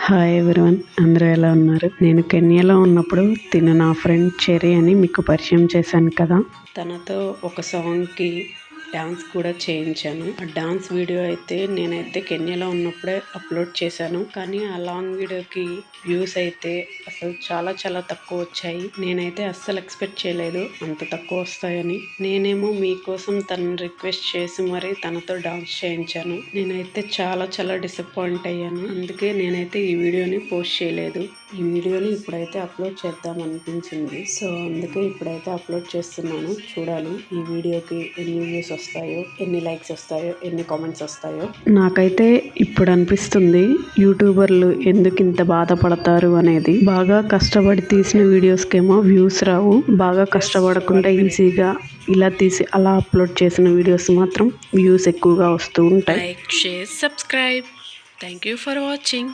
Hi everyone, అందరూ ఎలా ఉన్నారు? నేను కెన్యాలో ఉన్నప్పుడు తిను నా ఫ్రెండ్ చెర్రీ అని మీకు పరిచయం చేశాను కదా. తనతో ఒక సాంగ్కి డాన్స్ కూడా చేయించాను. ఆ డాన్స్ వీడియో అయితే నేనైతే కెన్యాలో ఉన్నప్పుడే అప్లోడ్ చేశాను. కానీ ఆ లాంగ్ వీడియోకి వ్యూస్ అయితే అసలు చాలా చాలా తక్కువ వచ్చాయి. నేనైతే అస్సలు ఎక్స్పెక్ట్ చేయలేదు అంత తక్కువ వస్తాయని. నేనేమో మీకోసం తనని రిక్వెస్ట్ చేసి మరి తనతో డాన్స్ చేయించాను. నేనైతే చాలా చాలా డిసప్పాయింట్ అయ్యాను. అందుకే నేనైతే ఈ వీడియోని పోస్ట్ చేయలేదు. ఈ వీడియోని ఇప్పుడైతే అప్లోడ్ చేద్దాం అనిపించింది. సో అందుకే ఇప్పుడైతే అప్లోడ్ చేస్తున్నాను. చూడాలి ఈ వీడియోకి ఎన్ని వ్యూస్ వస్తాయో, ఎన్ని లైక్స్ వస్తాయో, ఎన్ని కామెంట్స్ వస్తాయో. నాకైతే ఇప్పుడు అనిపిస్తుంది యూట్యూబర్లు ఎందుకు ఇంత బాధపడతారు అనేది. బాగా కష్టపడి తీసిన వీడియోస్కేమో వ్యూస్ రావు. బాగా కష్టపడకుండా ఈజీగా ఇలా తీసి అలా అప్లోడ్ చేసిన వీడియోస్ మాత్రం వ్యూస్ ఎక్కువగా వస్తూ ఉంటాయి. Like, share, subscribe. Thank you for watching.